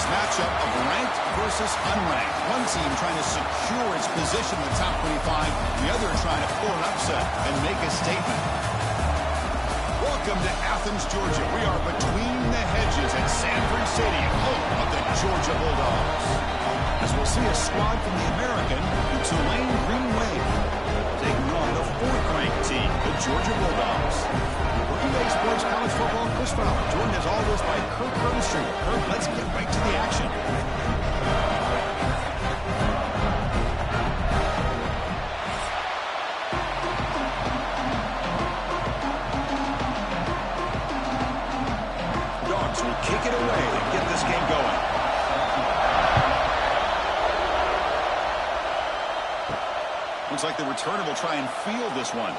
this matchup of ranked versus unranked. One team trying to secure its position in the top 25, the other trying to pull an upset and make a statement. Welcome to Athens, Georgia. We are between the hedges at Sanford Stadium, home of the Georgia Bulldogs. As we'll see a squad from the American, the Tulane Green Wave, taking on the fourth-ranked team, the Georgia Bulldogs. Green Bay Sports College Football, Chris Fowler, joined as always by Kirk Herbstreit. Kirk, let's get right to the action. Dogs will kick it away and get this game going. Looks like the returner will try and field this one.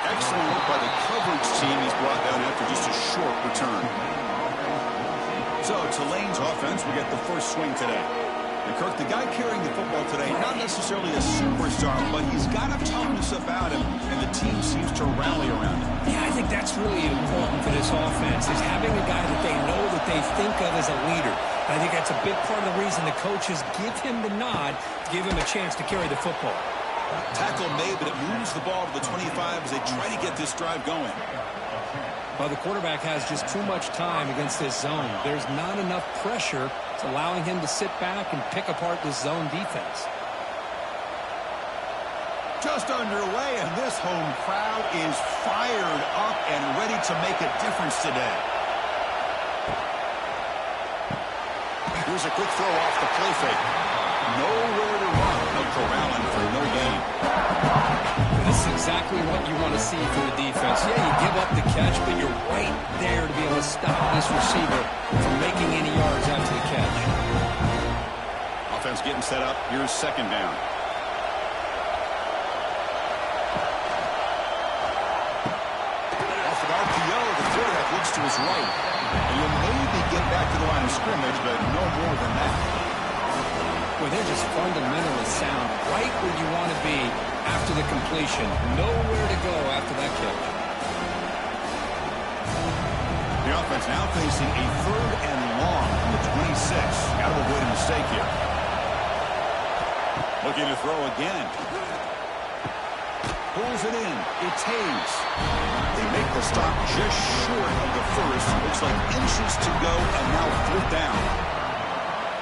Excellent work by the coverage team he's brought down after just a short return. So Tulane's offense will get the first swing today. And Kirk, the guy carrying the football today, not necessarily a superstar, but he's got a toughness about him, and the team seems to rally around him. Yeah, I think that's really important for this offense, is having a guy that they know that they think of as a leader. I think that's a big part of the reason the coaches give him the nod, give him a chance to carry the football. Tackle made, but it moves the ball to the 25 as they try to get this drive going. Well, the quarterback has just too much time against this zone. There's not enough pressure. It's allowing him to sit back and pick apart this zone defense. Just underway, and this home crowd is fired up and ready to make a difference today. Here's a quick throw off the play fake. Nowhere to run. No corralling for no gain. This is exactly what you want to see from the defense. Yeah, you give up the catch, but you're right there to be able to stop this receiver from making any yards after the catch. Offense getting set up. Here's second down. Off an RPO, the quarterback looks to his right. And you'll maybe get back to the line of scrimmage, but no more than that. Well, they're just fundamentally sound, right where you want to be after the completion. Nowhere to go after that catch. The offense now facing a third and long from the 26. Got to avoid a mistake here. Looking to throw again. Pulls it in. It's Hayes. They make the stop just short of the first. Looks like inches to go, and now fourth down.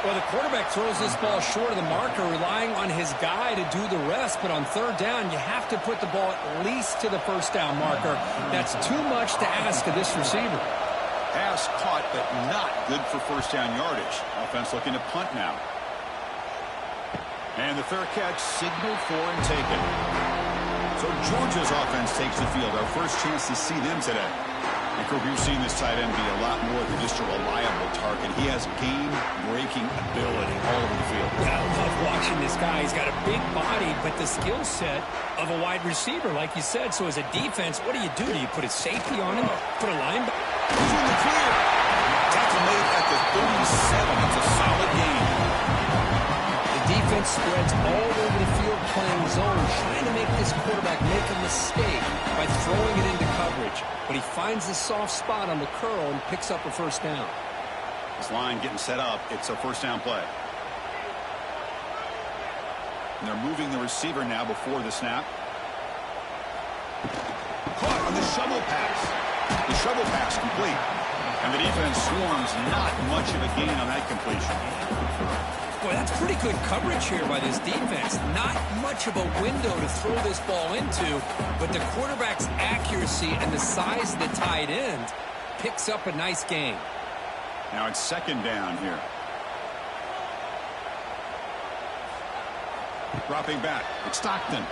Well, the quarterback throws this ball short of the marker, relying on his guy to do the rest. But on third down, you have to put the ball at least to the first down marker. That's too much to ask of this receiver. Pass caught, but not good for first down yardage. Offense looking to punt now. And the fair catch signaled for and taken. So Georgia's offense takes the field. Our first chance to see them today. And Kirk, you've seen this tight end be a lot more than just a reliable target. He has game-breaking ability all over the field. Yeah, I love watching this guy. He's got a big body, but the skill set of a wide receiver, like you said. So as a defense, what do? Do you put a safety on him? Put a linebacker? He's in the clear. Tackle made at the 37. It's a solid game. Defense spreads all over the field playing zone, trying to make this quarterback make a mistake by throwing it into coverage. But he finds the soft spot on the curl and picks up a first down. This line getting set up. It's a first down play. And they're moving the receiver now before the snap. Caught on the shovel pass. The shovel pass complete. And the defense swarms not much of a gain on that completion. Boy, that's pretty good coverage here by this defense. Not much of a window to throw this ball into, but the quarterback's accuracy and the size of the tight end picks up a nice gain. Now it's second down here. Dropping back. It's Stockton.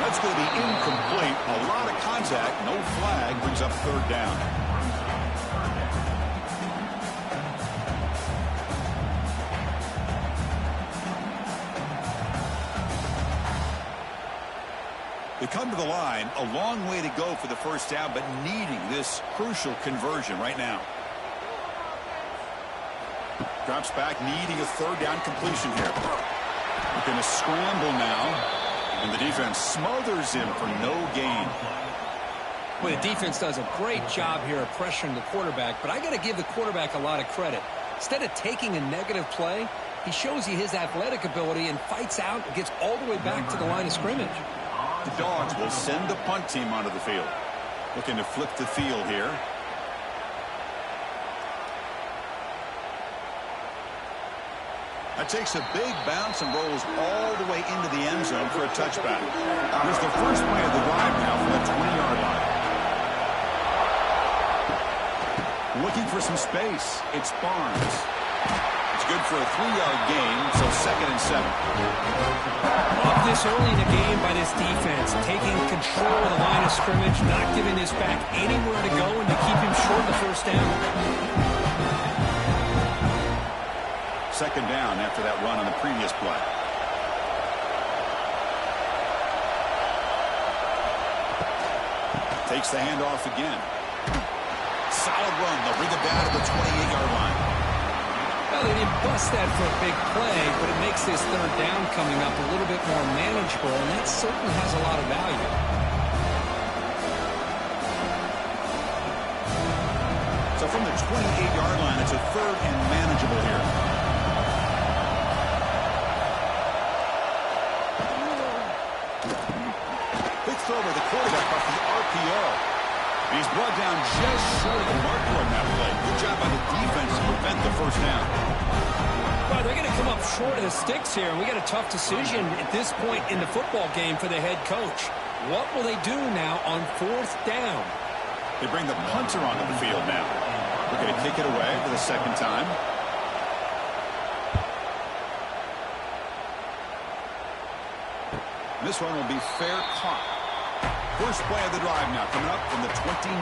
That's going to be incomplete. A lot of contact. No flag. Brings up third down. They come to the line, a long way to go for the first down, but needing this crucial conversion right now. Drops back, needing a third down completion here. They're going to scramble now, and the defense smothers him for no gain. Well, the defense does a great job here of pressuring the quarterback, but I got to give the quarterback a lot of credit. Instead of taking a negative play, he shows you his athletic ability and fights out and gets all the way back to the line of scrimmage. The Dogs will send the punt team onto the field. Looking to flip the field here. That takes a big bounce and rolls all the way into the end zone for a touchback. Here's the first play of the drive now from the 20-yard line. Looking for some space. It's Barnes. It's good for a 3-yard gain, so 2nd and 7. Up this early in the game by this defense, taking control of the line of scrimmage, not giving this back anywhere to go, and to keep him short of the first down. 2nd down after that run on the previous play. Takes the handoff again. Solid run. They'll bring it down to the 28-yard line. Well, they didn't bust that for a big play, but it makes this 3rd down coming up a little bit more manageable, and that certainly has a lot of value. So from the 28-yard line, it's a 3rd and manageable here. Big throw by the quarterback off the RPO. He's brought down just short of the marker on that play. Good job by the defense to prevent the first down. Well, they're going to come up short of the sticks here, and we got a tough decision at this point in the football game for the head coach. What will they do now on 4th down? They bring the punter onto the field now. We're going to kick it away for the 2nd time. This one will be fair caught. First play of the drive now coming up from the 29.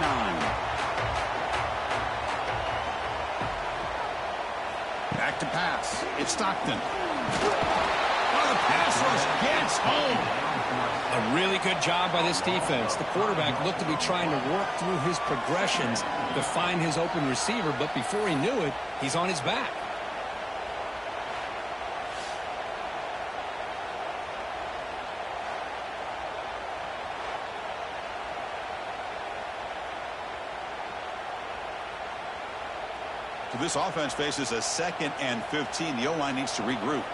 Back to pass. It's Stockton. Oh, the pass rush gets home. A really good job by this defense. The quarterback looked to be trying to work through his progressions to find his open receiver, but before he knew it, he's on his back. So this offense faces a 2nd and 15. The O-line needs to regroup.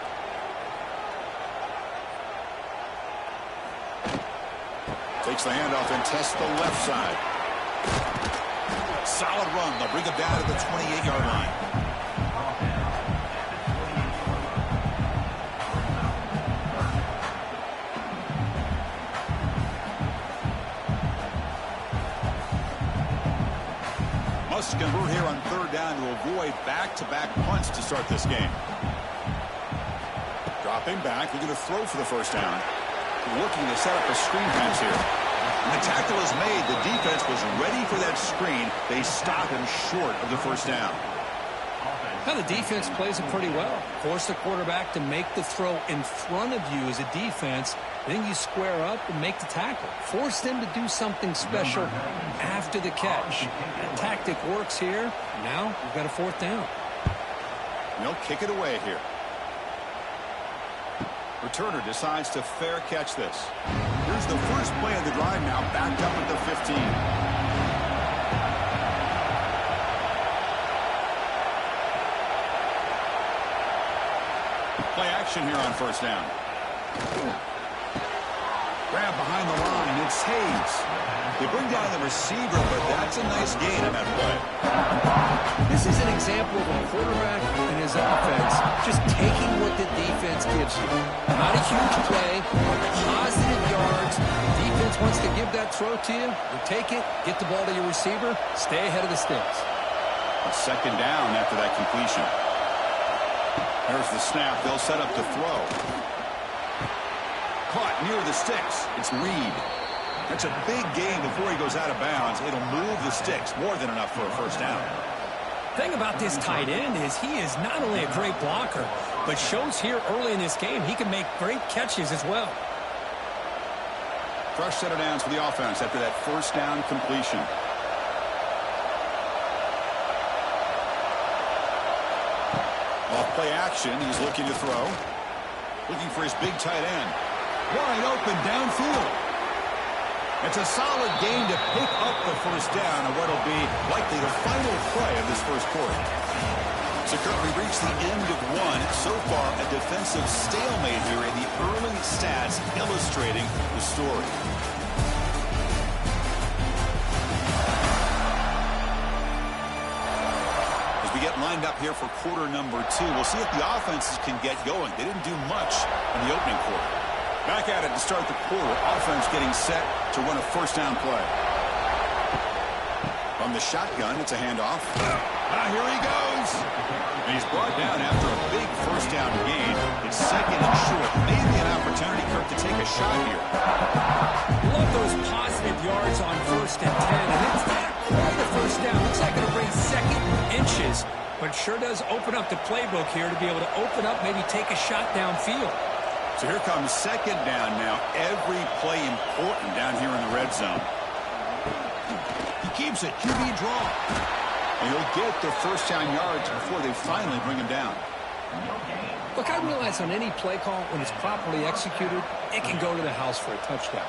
Takes the handoff and tests the left side. Solid run. They'll bring it down to the 28-yard line. Must convert here on 3rd down to avoid back-to-back punts to start this game. Dropping back, looking to throw for the first down. Looking to set up a screen pass here. And the tackle is made. The defense was ready for that screen. They stop him short of the first down. Now the defense plays it pretty well. Force the quarterback to make the throw in front of you as a defense. Then you square up and make the tackle. Force them to do something special after the catch. That tactic works here. Now we've got a 4th down. They'll kick it away here. Returner decides to fair catch this. Here's the first play of the drive now, backed up at the 15. Play action here on 1st down. Grab behind the line. It's Hayes. They bring down the receiver, but that's a nice gain on that play. This is an example of a quarterback and his offense just taking what the defense gives you. Not a huge play, positive yards. The defense wants to give that throw to you. You take it, get the ball to your receiver, stay ahead of the sticks. A 2nd down after that completion. There's the snap. They'll set up to throw. Caught near the sticks. It's Reed. That's a big gain before he goes out of bounds. It'll move the sticks. More than enough for a first down. Thing about this tight end is he is not only a great blocker, but shows here early in this game he can make great catches as well. Fresh set of downs for the offense after that first down completion. Off play action. He's looking to throw. Looking for his big tight end. Wide open downfield. It's a solid gain to pick up the first down on what will be likely the final play of this first quarter. So, Kurt, we reached the end of one. So far, a defensive stalemate here in the early stats illustrating the story. As we get lined up here for quarter number 2, we'll see if the offenses can get going. They didn't do much in the opening quarter. Back at it to start the quarter. Offense getting set to run a first down play. From the shotgun, it's a handoff. Here he goes. And he's brought down after a big first down gain. It's second and short. Maybe an opportunity, Kirk, to take a shot here. Love those positive yards on 1st and 10. And it's not quite a first down. Looks like it'll bring second inches. But sure does open up the playbook here to be able to open up, maybe take a shot downfield. So here comes second down now. Every play important down here in the red zone. He keeps it. QB draw. And he'll get the first down yards before they finally bring him down. Look, I realize on any play call, when it's properly executed, it can go to the house for a touchdown.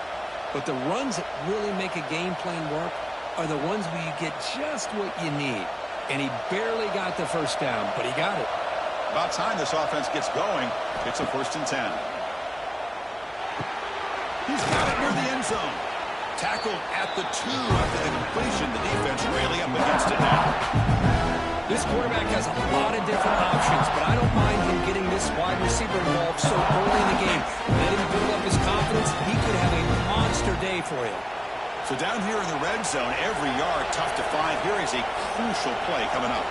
But the runs that really make a game plan work are the ones where you get just what you need. And he barely got the first down, but he got it. About time this offense gets going. It's a 1st and 10. He's got it near the end zone. Tackled at the 2 after the completion. The defense really up against it now. This quarterback has a lot of different options, but I don't mind him getting this wide receiver involved so early in the game. Let him build up his confidence. He could have a monster day for you. So down here in the red zone, every yard tough to find. Here is a crucial play coming up.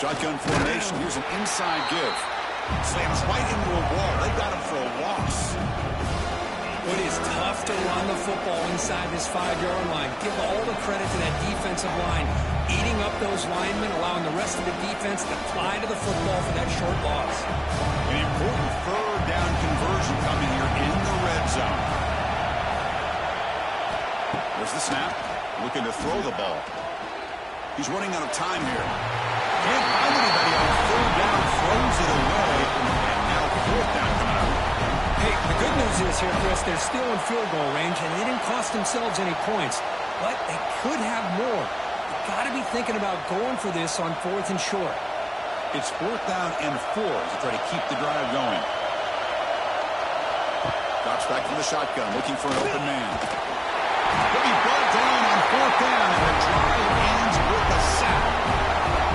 Shotgun formation. Here's an inside give. Slams right into a wall. They got him for a loss. It is tough to run the football inside this 5-yard line. Give all the credit to that defensive line. Eating up those linemen, allowing the rest of the defense to fly to the football for that short loss. An important 3rd down conversion coming here in the red zone. There's the snap. Looking to throw the ball. He's running out of time here. Can't find anybody on 3rd down. Throws it away. And now 4th down coming up. Hey, the good news is here, Chris, they're still in field goal range, and they didn't cost themselves any points. But they could have more. You've got to be thinking about going for this on 4th and short. It's 4th down and 4 to try to keep the drive going. Drops back from the shotgun, looking for an open man. He'll be brought down on 4th down, and the drive ends with a sack.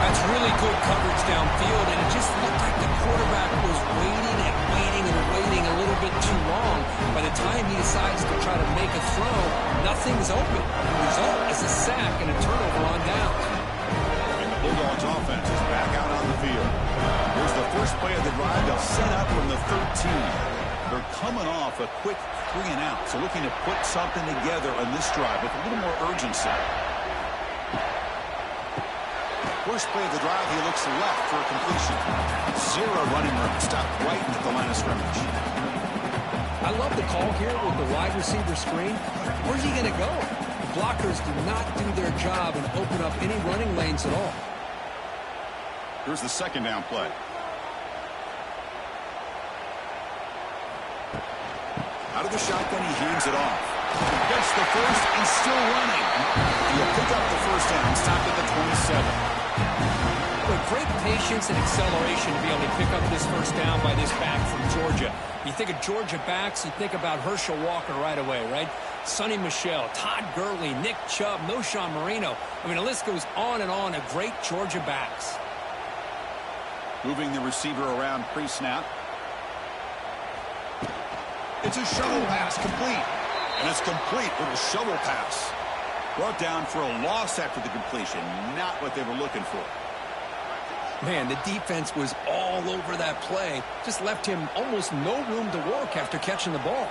That's really good coverage downfield, and it just looked like the quarterback was waiting and waiting and waiting a little bit too long. By the time he decides to try to make a throw, nothing's open. The result is a sack and a turnover on downs. And the Bulldogs offense is back out on the field. Here's the first play of the drive. They'll set up from the 13. They're coming off a quick 3 and out, so looking to put something together on this drive with a little more urgency. First play of the drive, he looks left for a completion. 0 running room, stopped right at the line of scrimmage. I love the call here with the wide receiver screen. Where's he going to go? The blockers do not do their job and open up any running lanes at all. Here's the 2nd down play. Out of the shotgun, he hands it off. Gets the first and still running. He'll pick up the first down, stopped at the 27. With great patience and acceleration to be able to pick up this first down by this back from Georgia. You think of Georgia backs, you think about Herschel Walker right away, right? Sonny Michel, Todd Gurley, Nick Chubb, Noshawn Marino. I mean, the list goes on and on of great Georgia backs. Moving the receiver around pre-snap. It's a shovel pass, complete. And it's complete with a shovel pass. Brought down for a loss after the completion. Not what they were looking for. Man, the defense was all over that play. Just left him almost no room to work after catching the ball.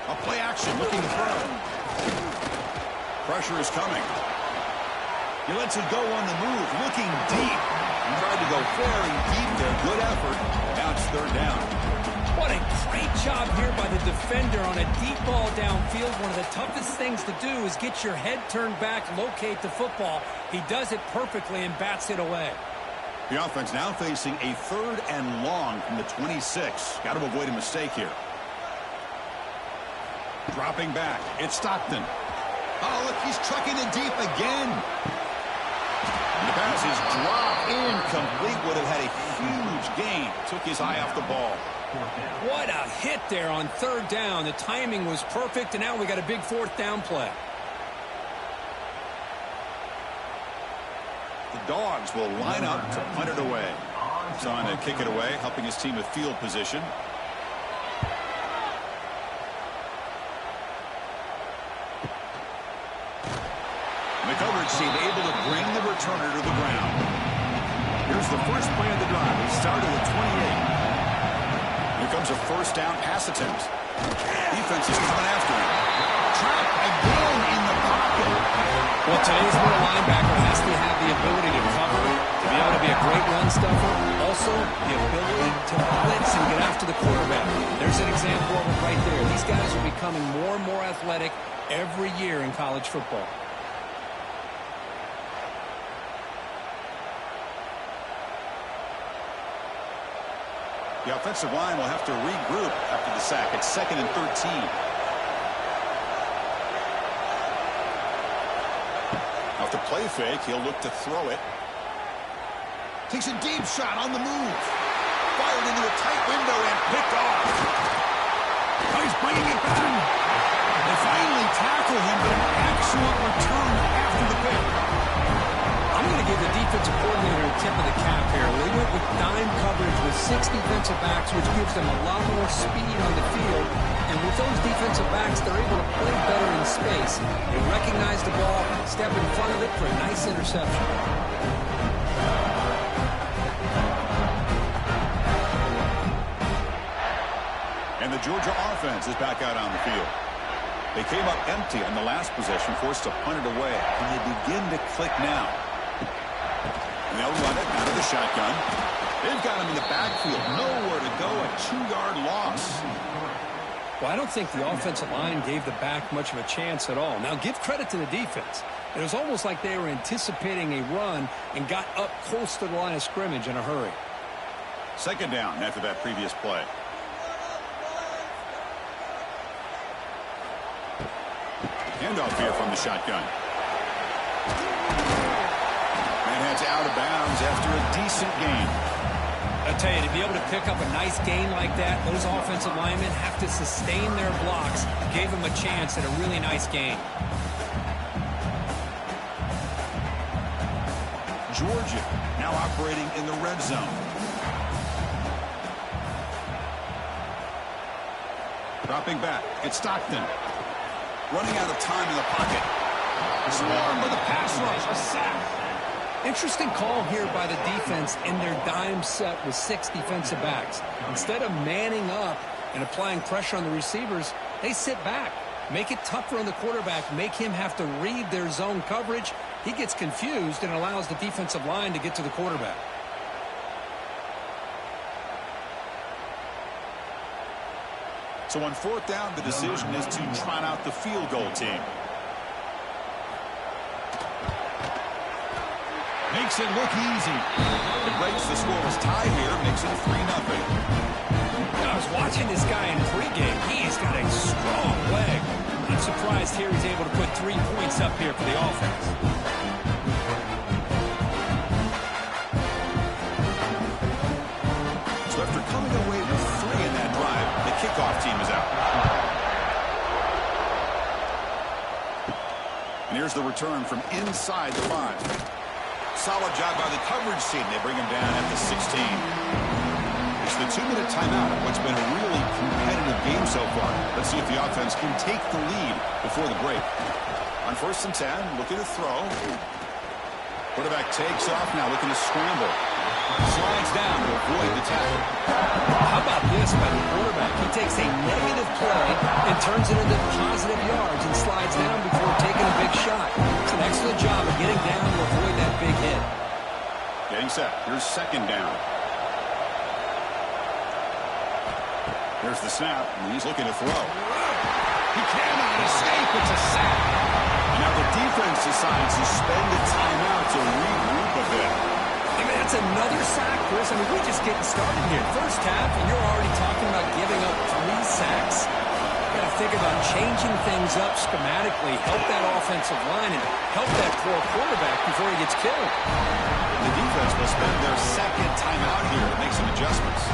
A play action, looking to throw. Pressure is coming. He lets it go on the move, looking deep. He tried to go very deep there. Good effort. Now it's 3rd down. What a great job here by the defender on a deep ball downfield. One of the toughest things to do is get your head turned back, locate the football. He does it perfectly and bats it away. The offense now facing a 3rd and long from the 26. Got to avoid a mistake here. Dropping back. It's Stockton. Oh, look, he's trucking it deep again. The pass is dropped incomplete. Would have had a huge gain. Took his eye off the ball. What a hit there on 3rd down. The timing was perfect, and now we got a big 4th down play. The Dogs will line up to punt it away. He's on to kick it away, helping his team with field position. The coverage team able to bring the returner to the ground. Here's the first play of the drive. It started at 28. Here comes a 1st down pass attempt. Defense is coming after him. Trapped again in the pocket. Well, today's middle linebacker has to have the ability to cover, to be able to be a great run stuffer, also the ability to blitz and get after the quarterback. There's an example of it right there. These guys are becoming more and more athletic every year in college football. The offensive line will have to regroup after the sack. It's 2nd and 13. Off the play fake, he'll look to throw it. Takes a deep shot on the move. Fired into a tight window and picked off. Oh, he's bringing it back. They finally tackle him, but an excellent return after the pick. I'm going to give the defensive coordinator a tip of the cap here. They went with dime coverage with 6 defensive backs, which gives them a lot more speed on the field. And with those defensive backs, they're able to play better in space. They recognize the ball, step in front of it for a nice interception. And the Georgia offense is back out on the field. They came up empty on the last possession, forced to punt it away. And they begin to click now. And they'll run it out of the shotgun. They've got him in the backfield. Nowhere to go. A 2-yard loss. Well, I don't think the offensive line gave the back much of a chance at all. Now, give credit to the defense. It was almost like they were anticipating a run and got up close to the line of scrimmage in a hurry. 2nd down after that previous play. Handoff here from the shotgun. And heads out of bounds after a decent gain. I tell you, to be able to pick up a nice gain like that, those offensive linemen have to sustain their blocks. Gave them a chance at a really nice gain. Georgia now operating in the red zone. Dropping back. It's Stockton. Running out of time in the pocket. Swarm with a pass rush. A sack. Interesting call here by the defense in their dime set with 6 defensive backs. Instead of manning up and applying pressure on the receivers, they sit back. Make it tougher on the quarterback. Make him have to read their zone coverage. He gets confused and allows the defensive line to get to the quarterback. So on 4th down, the decision is to trot out the field goal team. Makes it look easy. It breaks the scoreless tie here, makes it 3-0. I was watching this guy in pregame. He's got a strong leg. I'm surprised here he's able to put 3 points up here for the offense. So after coming away with 3 in that drive, the kickoff team is out. And here's the return from inside the 5. Solid job by the coverage team. They bring him down at the 16. It's the 2-minute timeout of what's been a really competitive game so far. Let's see if the offense can take the lead before the break. On 1st and 10, looking to throw. Quarterback takes off now, looking to scramble. Slides down to avoid the tackle. How about this by the quarterback? He takes a negative play and turns it into positive yards and slides down before taking a big shot. It's an excellent job of getting down to avoid that big hit. Getting set. Here's 2nd down. There's the snap, and he's looking to throw. He cannot escape. It's a sack. And now the defense decides to spend the timeout to regroup a bit. They're going to have That's another sack, Chris. I mean, we're just getting started here. First half, and you're already talking about giving up 3 sacks. Got to think about changing things up schematically, help that offensive line, and help that poor quarterback before he gets killed. The defense will spend their second timeout here to make some adjustments.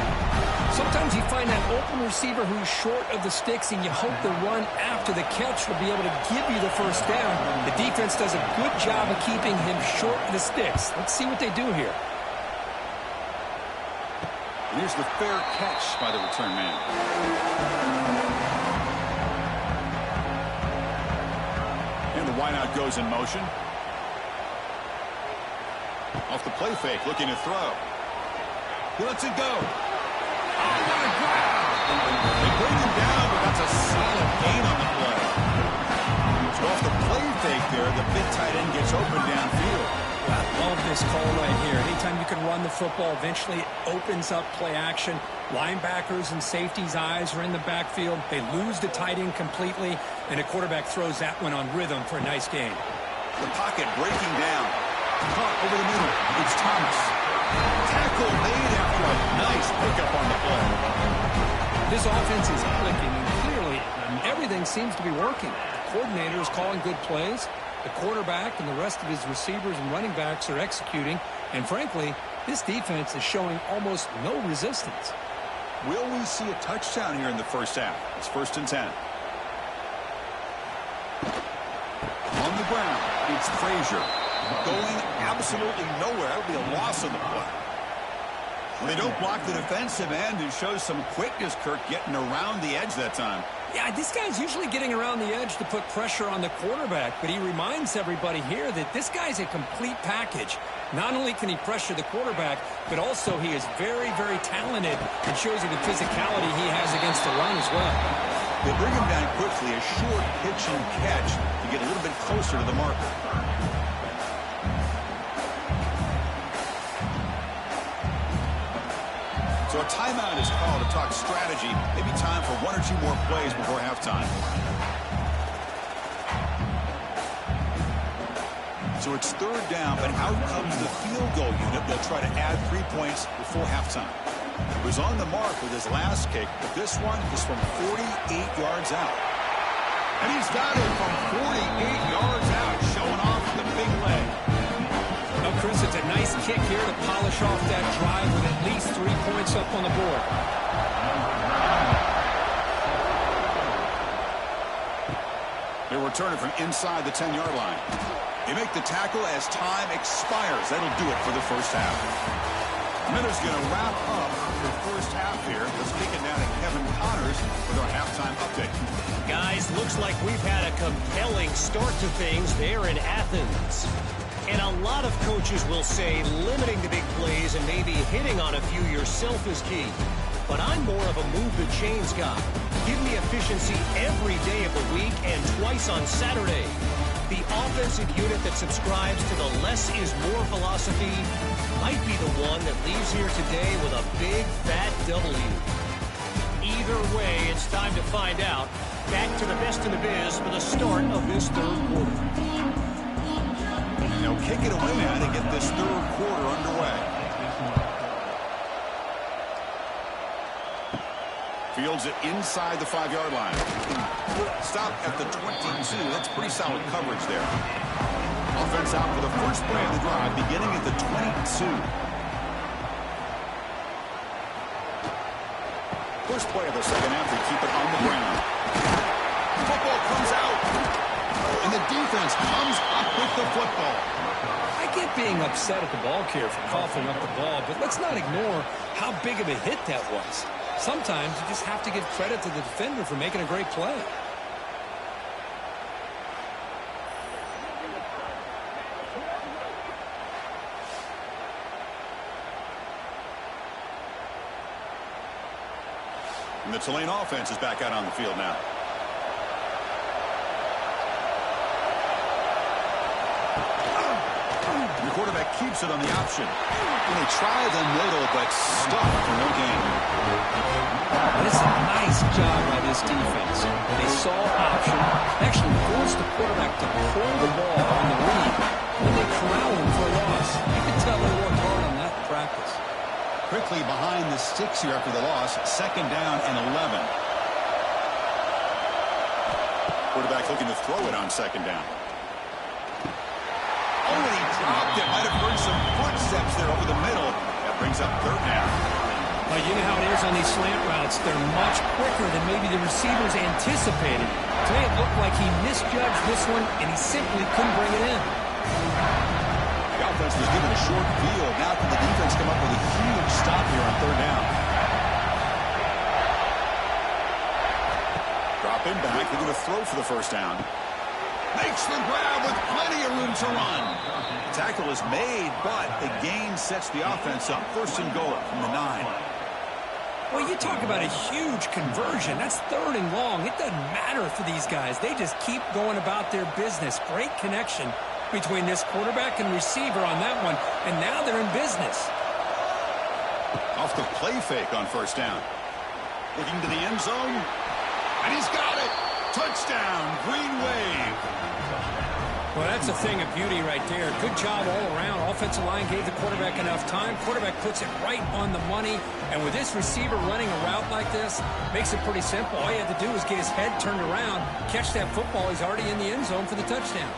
Sometimes you find that open receiver who's short of the sticks, and you hope the run after the catch will be able to give you the first down. The defense does a good job of keeping him short of the sticks. Let's see what they do here. And here's the fair catch by the return man. And the wideout goes in motion. Off the play fake, looking to throw. He lets it go. Oh, what a grab! They bring him down, but that's a solid gain on the play. So off the play fake there, the big tight end gets open downfield. I love this call right here. Anytime you can run the football, eventually it opens up play action. Linebackers and safeties' eyes are in the backfield. They lose the tight end completely, and the quarterback throws that one on rhythm for a nice gain. The pocket breaking down. Caught over the middle. It's Thomas. Tackle made after a nice pickup on the play. This offense is clicking, and clearly everything seems to be working. The coordinator is calling good plays. The quarterback and the rest of his receivers and running backs are executing. And frankly, this defense is showing almost no resistance. Will we see a touchdown here in the first half? It's 1st and 10. On the ground, it's Frazier. Going absolutely nowhere. It'll be a loss on the play. Well, they don't block the defensive end and show some quickness, Kirk, getting around the edge that time. Yeah, this guy's usually getting around the edge to put pressure on the quarterback, but he reminds everybody here that this guy's a complete package. Not only can he pressure the quarterback, but also he is very, very talented and shows you the physicality he has against the run as well. They bring him down quickly, a short pitch and catch to get a little bit closer to the marker. So a timeout is called to talk strategy. Maybe time for 1 or 2 more plays before halftime. So it's 3rd down, but out comes the field goal unit. They'll try to add 3 points before halftime. He was on the mark with his last kick, but this one is from 48 yards out. And he's got it from 48 yards out, showing off the big leg. Well, Chris, it's a nice kick here to polish off that drive with at least 3 points up on the board. They return it from inside the 10-yard line. They make the tackle as time expires. That'll do it for the first half. Miller's going to wrap up the first half here. Let's kick it down to Kevin Connors with our halftime update. Guys, looks like we've had a compelling start to things there in Athens. And a lot of coaches will say limiting the big plays and maybe hitting on a few yourself is key. But I'm more of a move the chains guy. Give me efficiency every day of the week and twice on Saturday. The offensive unit that subscribes to the less is more philosophy might be the one that leaves here today with a big fat W. Either way, it's time to find out. Back to the best in the biz for the start of this 3rd quarter. They'll kick it away now to get this 3rd quarter underway. Fields it inside the 5-yard line. Stop at the 22. That's pretty solid coverage there. Offense out for the first play of the drive, beginning at the 22. First play of the second half, they keep it on the ground. Football comes out. And the defense comes up with the football. I get being upset at the ball carrier for coughing up the ball, but let's not ignore how big of a hit that was. Sometimes you just have to give credit to the defender for making a great play. And the Tulane offense is back out on the field now. And the quarterback keeps it on the option. And they try the middle, but stuck for no gain. This is a nice job by this defense. They saw option, actually forced the quarterback to pull the ball on the read, and they corralled him for a loss. You can tell they worked hard on that practice. Quickly behind the sticks here after the loss. 2nd down and 11. Quarterback looking to throw it on 2nd down. Oh, and he dropped it. Might have heard some footsteps there over the middle. That brings up 3rd down. Well, you know how it is on these slant routes. They're much quicker than maybe the receivers anticipated. To me, it looked like he misjudged this one, and he simply couldn't bring it in. The offense was given a short field. Now can the defense come up with a huge stop here on 3rd down? Drop him back. They're going to throw for the 1st down. Makes the grab with plenty of room to run. The tackle is made, but the gain sets the offense up. 1st and goal from the 9. Well, you talk about a huge conversion. That's 3rd and long. It doesn't matter for these guys. They just keep going about their business. Great connection between this quarterback and receiver on that one, and now they're in business. Off the play fake on 1st down. Looking to the end zone, and he's got it. Touchdown, Green Wave. Well, that's a thing of beauty right there. Good job all around. Offensive line gave the quarterback enough time. Quarterback puts it right on the money. And with this receiver running a route like this, makes it pretty simple. All you had to do was get his head turned around, catch that football. He's already in the end zone for the touchdown.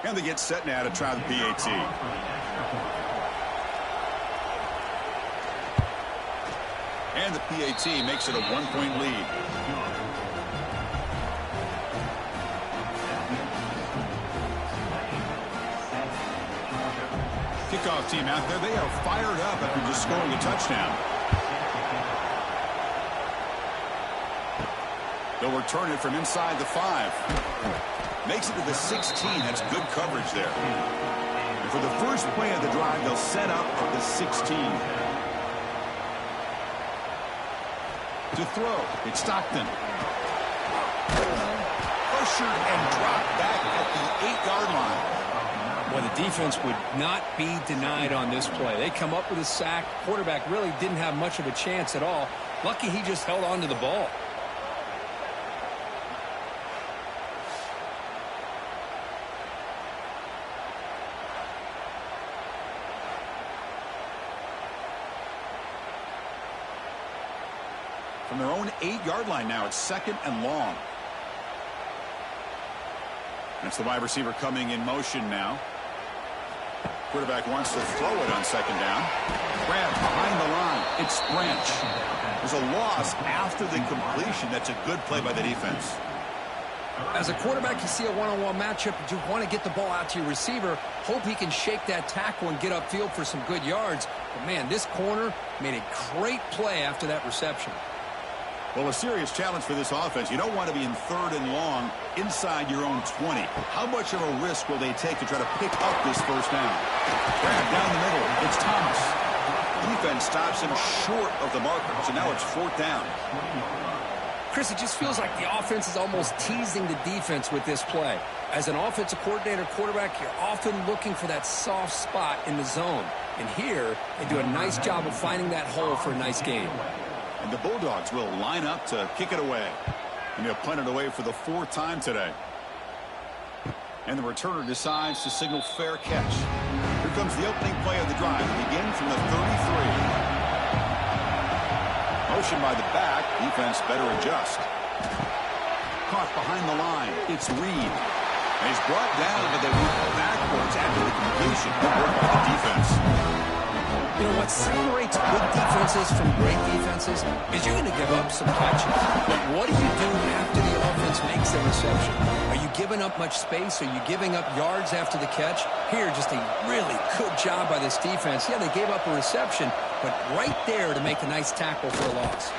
And they get set now to try the PAT. And the PAT makes it a 1-point lead. Kickoff team out there. They are fired up after just scoring a touchdown. They'll return it from inside the 5. Makes it to the 16. That's good coverage there. And for the first play of the drive, they'll set up at the 16. To throw, it's Stockton. Pressured and dropped back at the 8-yard line. Well, the defense would not be denied on this play. They come up with a sack. Quarterback really didn't have much of a chance at all. Lucky he just held on to the ball. From their own 8-yard line now, it's 2nd and long. That's the wide receiver coming in motion now. Quarterback wants to throw it on 2nd down. Grab behind the line. It's Branch. There's a loss after the completion. That's a good play by the defense. As a quarterback, you see a one-on-one matchup, you want to get the ball out to your receiver, hope he can shake that tackle and get upfield for some good yards. But, man, this corner made a great play after that reception. Well, a serious challenge for this offense. You don't want to be in 3rd and long inside your own 20. How much of a risk will they take to try to pick up this 1st down? Grab down the middle. It's Thomas. Defense stops him short of the marker, so now it's 4th down. Chris, it just feels like the offense is almost teasing the defense with this play. As an offensive coordinator quarterback, you're often looking for that soft spot in the zone. And here, they do a nice job of finding that hole for a nice gain. And the Bulldogs will line up to kick it away. And they'll punt it away for the 4th time today. And the returner decides to signal fair catch. Here comes the opening play of the drive. It begins from the 33. Motion by the back. Defense better adjust. Caught behind the line. It's Reed. And he's brought down, but they move backwards after the completion. Good work by the defense. You know, what separates good defenses from great defenses is you're going to give up some catches. But what do you do after the offense makes the reception? Are you giving up much space? Are you giving up yards after the catch? Here, just a really good job by this defense. Yeah, they gave up a reception, but right there to make a nice tackle for a loss.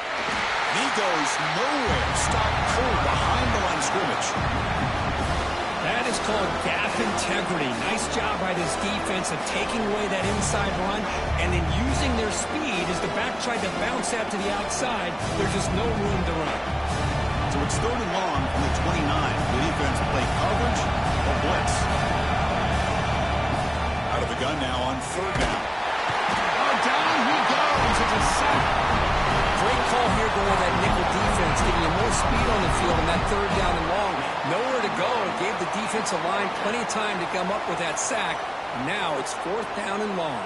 He goes nowhere. Stop cold behind the line of scrimmage. That is called gap integrity. Nice job by this defense of taking away that inside run and then using their speed as the back tried to bounce out to the outside. There's just no room to run. So it's 3rd and long from the 29. The defense played coverage, but blitz. Out of the gun now on third down. Oh, down he goes. It's a sack. Great call here going with that nickel defense, giving you more speed on the field on that third down and long. Nowhere to go. It gave the defensive line plenty of time to come up with that sack. Now it's fourth down and long.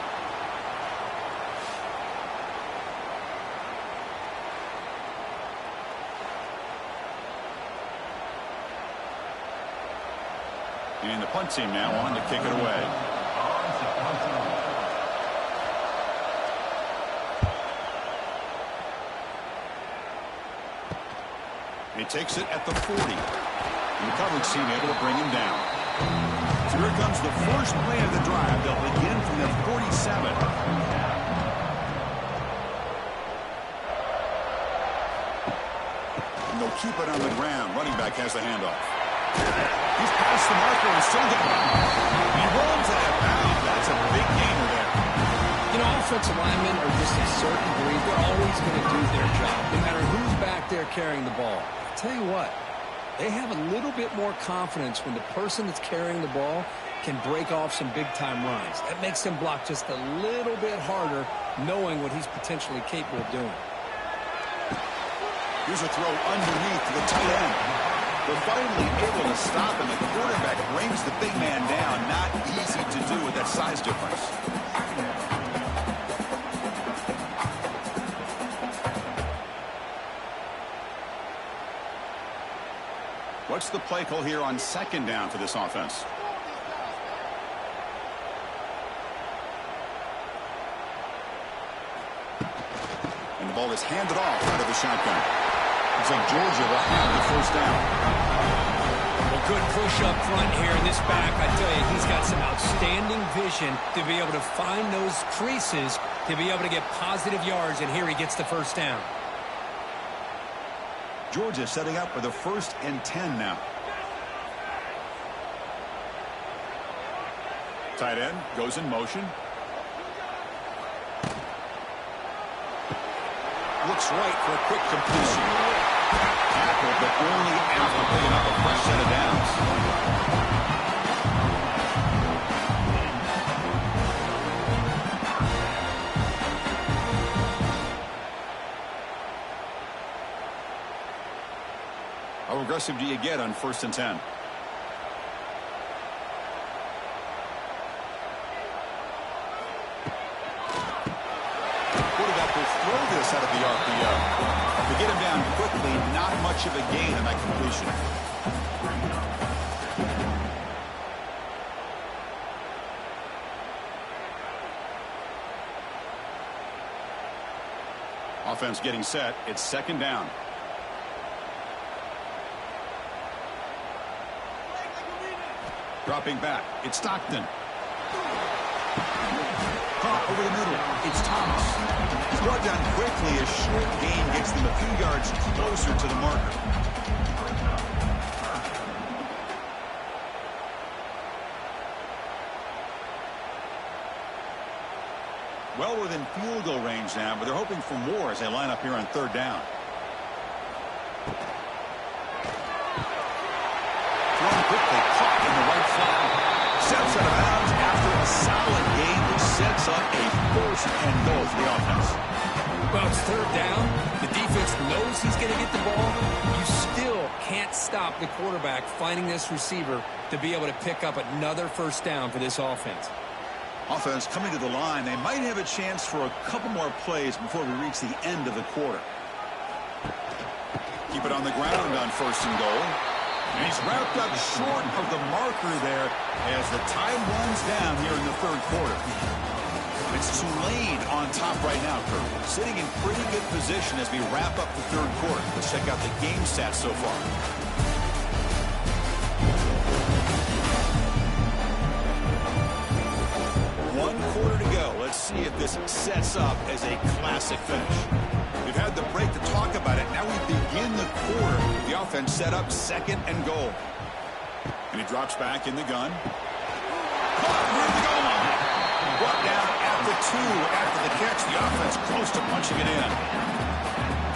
And the punt team now on to kick it away. He takes it at the 40. And the coverage team able to bring him down. So here comes the first play of the drive. They'll begin from the 47. And they'll keep it on the ground. Running back has the handoff. He's past the marker and still going. He rolls it out of bounds. That's a big gainer there. You know, offensive linemen are just a certain breed. They're always going to do their job, no matter who's back there carrying the ball. I'll tell you what, they have a little bit more confidence when the person that's carrying the ball can break off some big-time runs. That makes them block just a little bit harder, knowing what he's potentially capable of doing. Here's a throw underneath to the tight end. They're finally able to stop him. The quarterback brings the big man down. Not easy to do with that size difference. What's the play call here on second down for this offense? And the ball is handed off out of the shotgun. Looks like Georgia will have the first down. Well, good push up front here in this back. I tell you, he's got some outstanding vision to be able to find those creases, to be able to get positive yards, and here he gets the first down. Georgia setting up for the 1st and 10 now. Tight end goes in motion. Looks right for a quick completion. Tackle, but only after picking up a fresh set of downs. How aggressive do you get on 1st and 10? Quarterback will throw this out of the RPO. To get him down quickly, not much of a gain on that completion. Offense getting set. It's second down. Dropping back. It's Stockton. Caught over the middle. It's Thomas. He's brought down quickly. A short gain gets them a few yards closer to the marker. Well within field goal range now, but they're hoping for more as they line up here on third down. Thrown quickly, caught in the right flat. Steps out of bounds after a solid gain, which sets up a 1st and goal for the offense. Well, it's third down. The defense knows he's going to get the ball. You still can't stop the quarterback finding this receiver to be able to pick up another first down for this offense. Offense coming to the line. They might have a chance for a couple more plays before we reach the end of the quarter. Keep it on the ground on 1st and goal. And he's wrapped up short of the marker there as the time runs down here in the third quarter. It's Tulane on top right now, Kurt. Sitting in pretty good position as we wrap up the third quarter. Let's check out the game stats so far. One quarter to go. Let's see if this sets up as a classic finish. We've had the break to talk about it. Now we begin the quarter. The offense set up 2nd and goal. And he drops back in the gun. Caught near the goal line. Brought down at the 2 after the catch. The offense close to punching it in.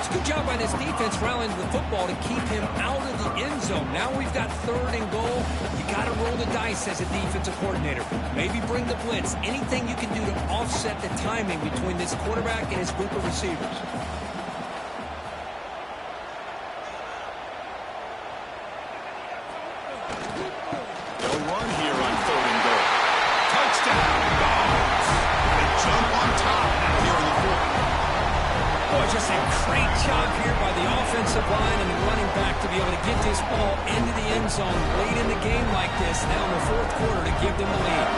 It's a good job by this defense rallying to the football to keep him out of the end zone. Now we've got 3rd and goal. You got to roll the dice as a defensive coordinator. Maybe bring the blitz. Anything you can do to offset the timing between this quarterback and his group of receivers. They'll run here on 3rd and goal. Touchdown, Dogs. They jump on top now here in the 4th. Boy, just a great job here by the offensive line and the running back to be able to get this ball into the end zone late in the game like this, now in the 4th quarter, to give them the lead.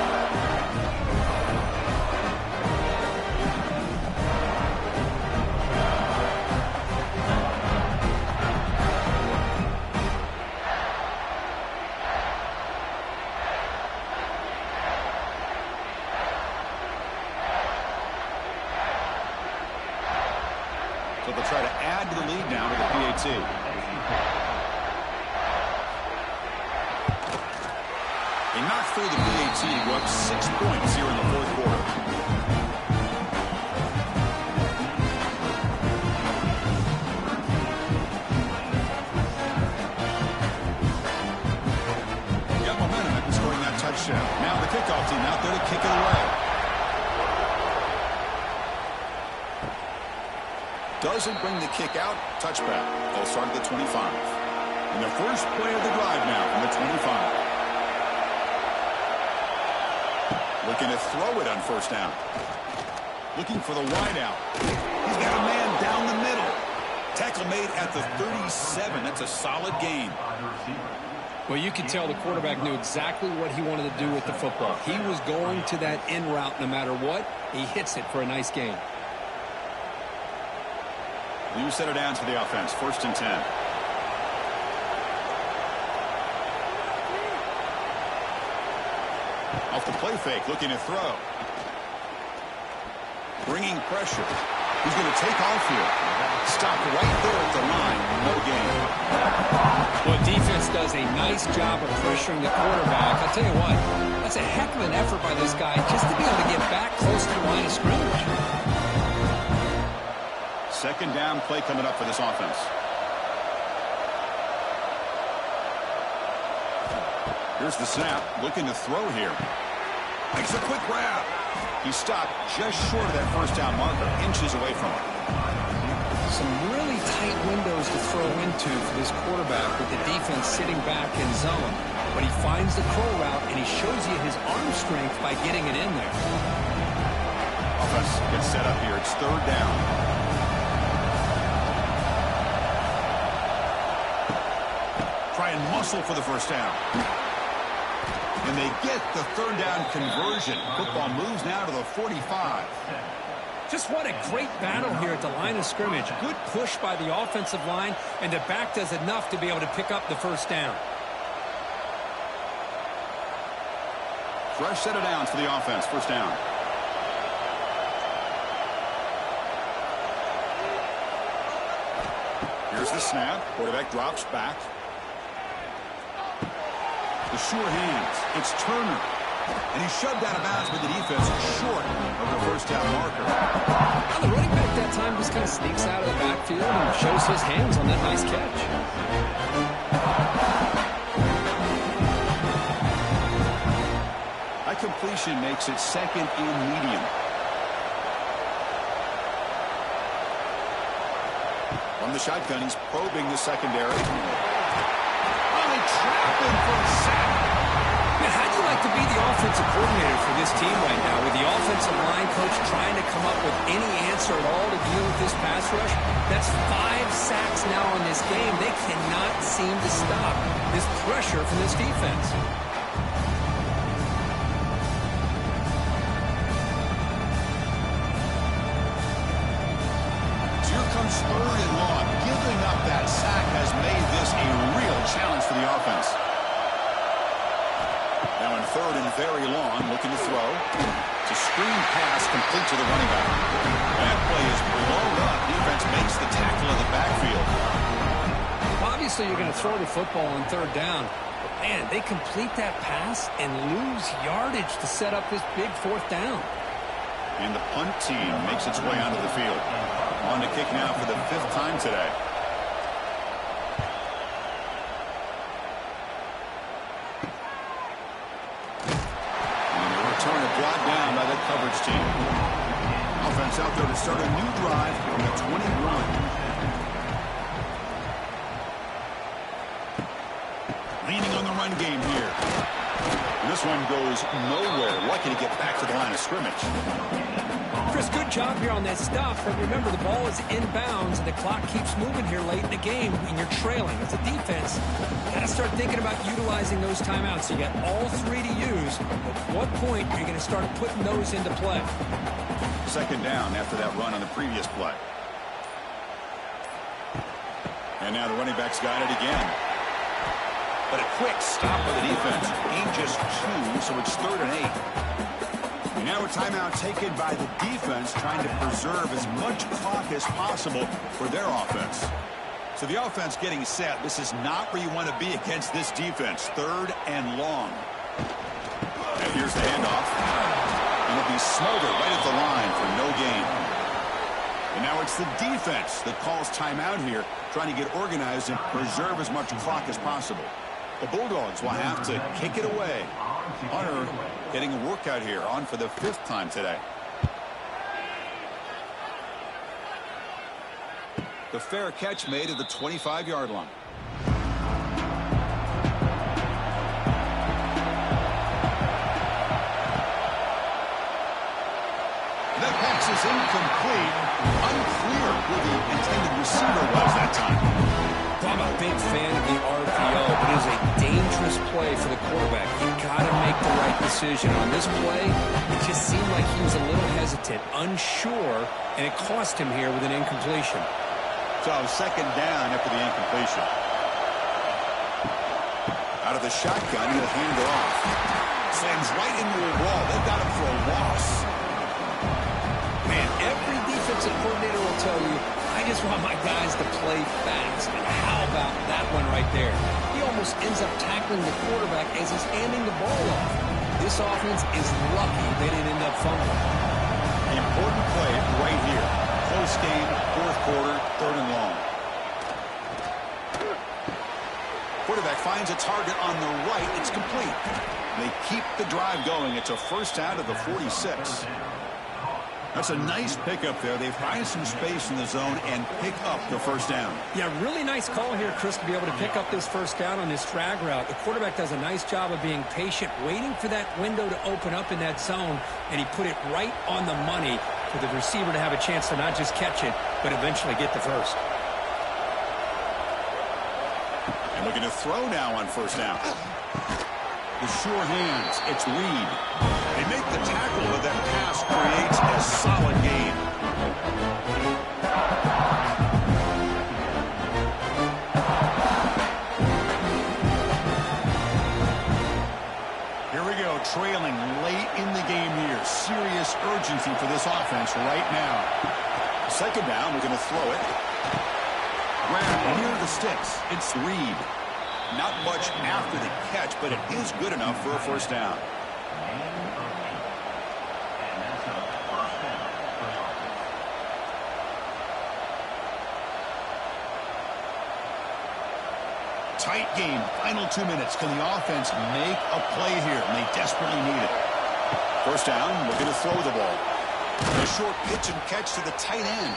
So they'll try to add to the lead now to the PAT. They knocked through the PAT to go up 6 points here in the 4th quarter. Got momentum after scoring that touchdown. Now the kickoff team out there to kick it away. Doesn't bring the kick out. Touchback. They'll start at the 25. And the first play of the drive now from the 25. Looking to throw it on 1st down. Looking for the wide out. He's got a man down the middle. Tackle made at the 37. That's a solid gain. Well, you could tell the quarterback knew exactly what he wanted to do with the football. He was going to that in route no matter what. He hits it for a nice gain. You set it down to the offense. 1st and 10. Off the play fake, looking to throw. Bringing pressure. He's going to take off here. Stopped right there at the line. No gain. Well, defense does a nice job of pressuring the quarterback. I'll tell you what, that's a heck of an effort by this guy just to be able to get back close to the line of scrimmage. 2nd down play coming up for this offense. Here's the snap. Looking to throw here. Makes a quick grab. He stopped just short of that 1st down marker. Inches away from it. Some really tight windows to throw into for this quarterback with the defense sitting back in zone. But he finds the curl route, and he shows you his arm strength by getting it in there. Offense gets set up here. It's 3rd down. Try and muscle for the 1st down. And they get the 3rd down conversion. Football moves now to the 45. Just what a great battle here at the line of scrimmage. Good push by the offensive line, and the back does enough to be able to pick up the 1st down. Fresh set of downs for the offense. 1st down. Here's the snap. Quarterback drops back. The sure hands. It's Turner. And he's shoved out of bounds with the defense short of the 1st down marker. Well, the running back that time just kind of sneaks out of the backfield and shows his hands on that nice catch. That completion makes it 2nd and medium. From the shotgun, he's probing the secondary. Trapped him for a sack. Man, how'd you like to be the offensive coordinator for this team right now with the offensive line coach trying to come up with any answer at all to deal with this pass rush? That's 5 sacks now in this game. They cannot seem to stop this pressure from this defense. Here comes 3rd and long. Giving up that sack has made this a real challenge for the offense. Now in 3rd and very long, looking to throw. It's a screen pass complete to the running back. That play is blown up. Defense makes the tackle in the backfield. Obviously, you're going to throw the football on 3rd down. But man, they complete that pass and lose yardage to set up this big 4th down. And the punt team makes its way onto the field. On to kick now for the 5th time today. And they return it brought down by the coverage team. Offense out there to start a new drive from the 21. Leaning on the run game here. And this one goes nowhere. Lucky to get back to the line of scrimmage. Chris, good job here on that stop, but remember the ball is inbounds and the clock keeps moving here late in the game and you're trailing. As a defense, you got to start thinking about utilizing those timeouts. You got all 3 to use. At what point are you going to start putting those into play? 2nd down after that run on the previous play. And now the running back's got it again. But a quick stop by the defense. Gain just 2, so it's 3rd and 8. And now a timeout taken by the defense, trying to preserve as much clock as possible for their offense. So the offense getting set. This is not where you want to be against this defense. 3rd and long. And here's the handoff. And it'll be smothered right at the line for no gain. And now it's the defense that calls timeout here, trying to get organized and preserve as much clock as possible. The Bulldogs will have to kick it away. Hunter getting a workout here, on for the 5th time today. The fair catch made at the 25-yard line. That pass is incomplete. Unclear who the intended receiver was that time. I'm a big fan of the RPO, but it is a dangerous play for the quarterback. You got to make the right decision. On this play, it just seemed like he was a little hesitant, unsure, and it cost him here with an incompletion. So 2nd down after the incompletion. Out of the shotgun, he'll hand it off. Slams right into a wall. They've got him for a loss. Man, every defensive coordinator will tell you, I just want my guys to play fast. And how about that one right there? He almost ends up tackling the quarterback as he's handing the ball off. This offense is lucky they didn't end up fumbling. Important play right here. Close game, 4th quarter, 3rd and long. Quarterback finds a target on the right. It's complete. They keep the drive going. It's a 1st out of the 46. That's a nice pickup there. They find some space in the zone and pick up the 1st down. Yeah, really nice call here, Chris, to be able to pick up this 1st down on this drag route. The quarterback does a nice job of being patient, waiting for that window to open up in that zone, and he put it right on the money for the receiver to have a chance to not just catch it, but eventually get the 1st. And looking to throw now on 1st down. The sure hands. It's Reed. They make the tackle, but that pass creates a solid gain. Here we go, trailing late in the game here. Serious urgency for this offense right now. 2nd down, we're going to throw it. Grab near the sticks. It's Reed. Not much after the catch, but it is good enough for a 1st down. Tight game, final 2 minutes. Can the offense make a play here? And they desperately need it. 1st down, we're going to throw the ball. A short pitch and catch to the tight end.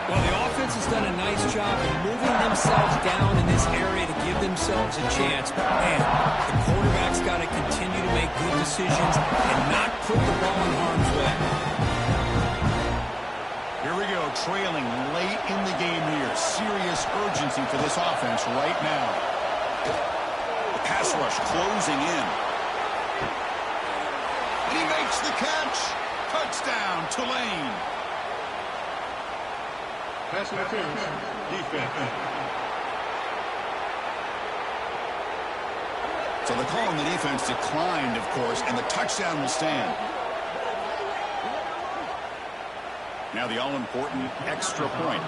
Well, the offense has done a nice job of moving themselves down in this area to give themselves a chance. But, man, the quarterback's got to continue to make good decisions and not put the ball in harm's way. Here we go, trailing late in the game here. Serious urgency for this offense right now. The pass rush closing in. And he makes the catch. Touchdown, Tulane. Pass interference. Defense. So the call on the defense declined, of course, and the touchdown will stand. Now the all-important extra point.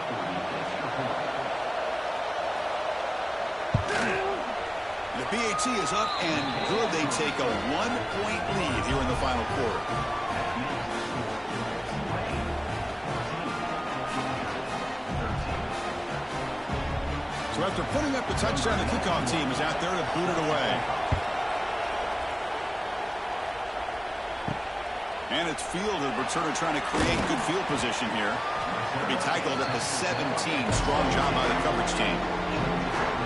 The PAT is up and good. They take a 1-point lead here in the final quarter. After putting up the touchdown, the kickoff team is out there to boot it away. And it's field, the returner trying to create good field position here. He'll be tackled at the 17. Strong job by the coverage team.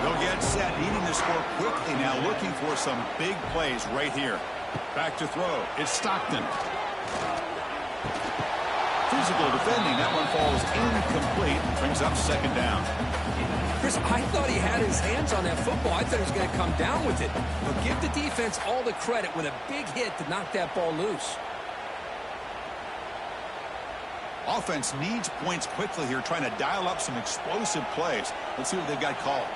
They'll get set, needing to score quickly now, looking for some big plays right here. Back to throw. It's Stockton. Physical defending. That one falls incomplete. Brings up second down. Chris, I thought he had his hands on that football. I thought he was going to come down with it. But give the defense all the credit with a big hit to knock that ball loose. Offense needs points quickly here, trying to dial up some explosive plays. Let's see what they've got called.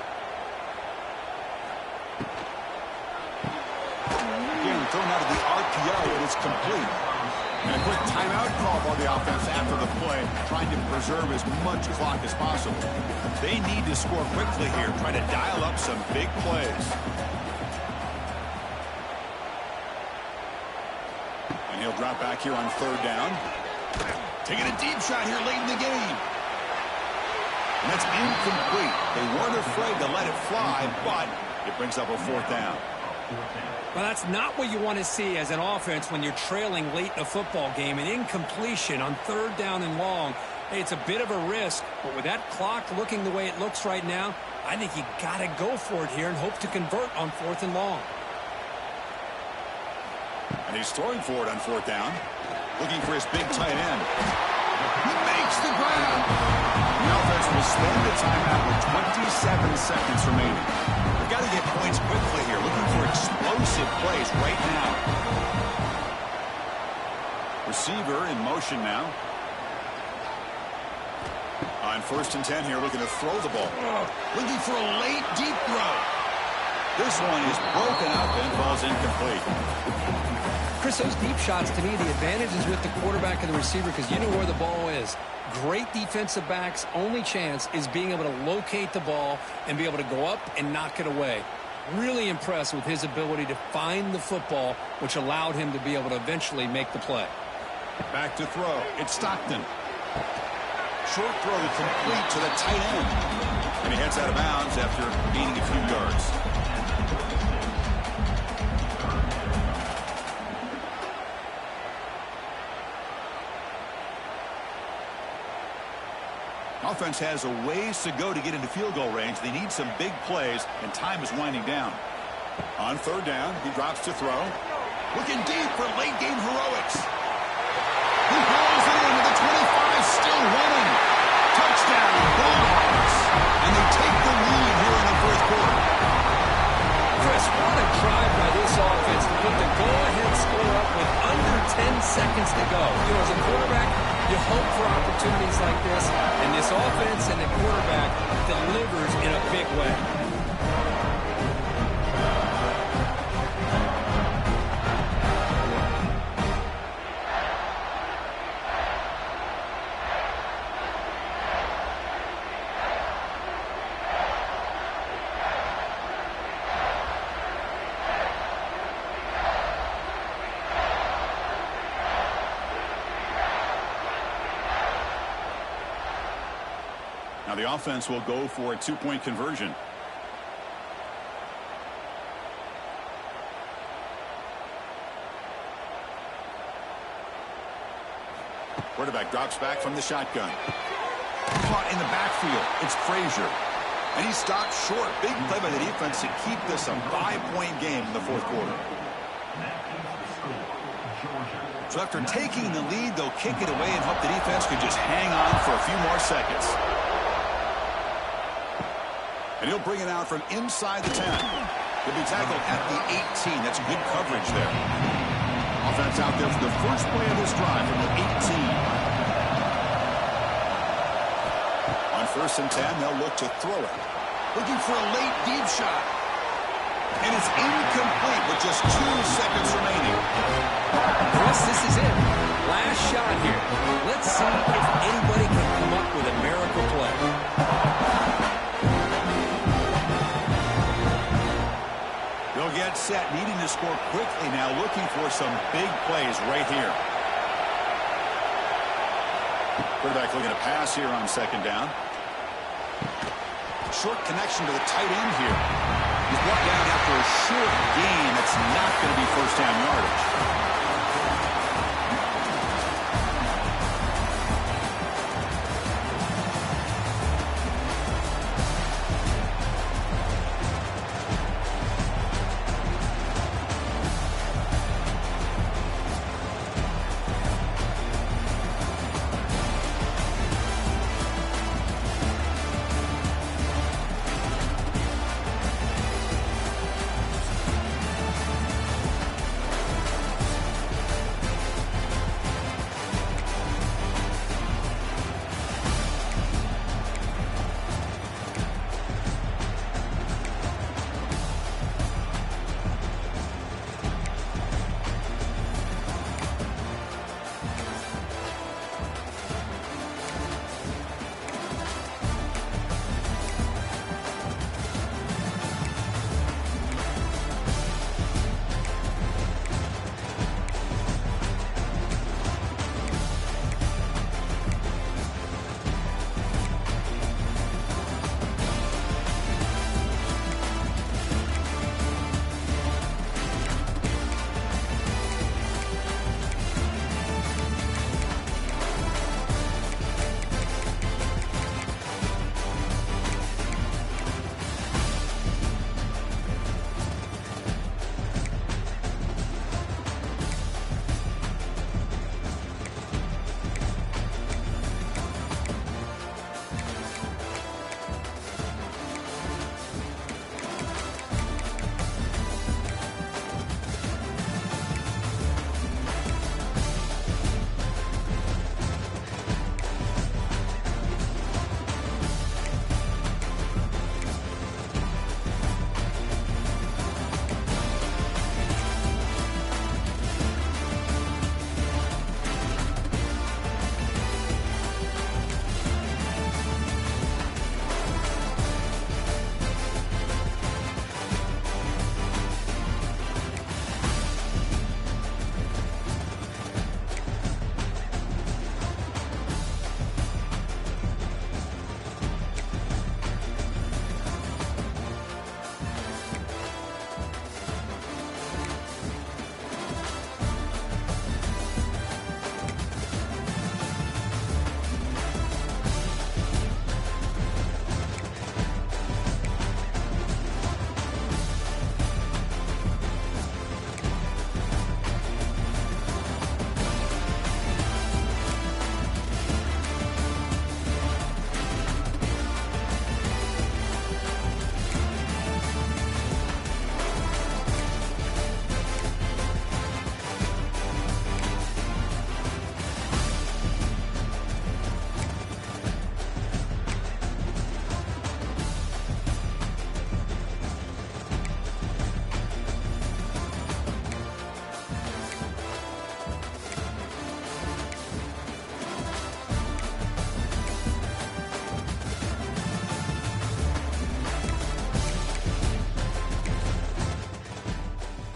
Again, thrown out of the RPO, and it's complete. And a quick timeout call by the offense after the play, trying to preserve as much clock as possible. They need to score quickly here, trying to dial up some big plays. And he'll drop back here on third down. Taking a deep shot here late in the game. And that's incomplete. They weren't afraid to let it fly, but it brings up a fourth down. Well, that's not what you want to see as an offense when you're trailing late in a football game. An incompletion on third down and long. Hey, it's a bit of a risk, but with that clock looking the way it looks right now, I think you got to go for it here and hope to convert on fourth and long. And he's throwing for it on fourth down. Looking for his big tight end. He makes the grab. The offense will spend the timeout with 27 seconds remaining. We've got to get points quickly here. Looking for explosive plays right now. Receiver in motion now. On first and 10 here, looking to throw the ball. Looking for a late, deep throw. This one is broken up and falls incomplete. Chris, those deep shots, to me, the advantage is with the quarterback and the receiver because you know where the ball is. Great defensive backs' only chance is being able to locate the ball and be able to go up and knock it away. Really impressed with his ability to find the football, which allowed him to be able to eventually make the play. Back to throw. It's Stockton. Short throw complete to the tight end. And he heads out of bounds after gaining a few yards. Offense has a ways to go to get into field goal range. They need some big plays, and time is winding down. On third down, he drops to throw. Looking deep for late-game heroics. He hauls it into the 25, still running. Touchdown, Bulldogs. And they take the lead here in the fourth quarter. Chris, what a drive by this offense to put the go-ahead score up with under 10 seconds to go. You know, as a quarterback, you hope for opportunities like this, and this offense and the quarterback delivers in a big way. Now the offense will go for a two-point conversion. Quarterback drops back from the shotgun. Caught in the backfield. It's Frazier. And he stopped short. Big play by the defense to keep this a 5-point game in the fourth quarter. So after taking the lead, they'll kick it away and hope the defense could just hang on for a few more seconds. And he'll bring it out from inside the 10. He'll be tackled at the 18. That's good coverage there. Offense out there for the first play of this drive from the 18. On first and 10, they'll look to throw it. Looking for a late deep shot. And it's incomplete with just 2 seconds remaining. Chris, this is it. Last shot here. Let's see if anybody can come up with a miracle play. They'll get set, needing to score quickly now, looking for some big plays right here. Quarterback looking to pass here on second down. Short connection to the tight end here. He's brought down after a short gain. That's not going to be first down yardage.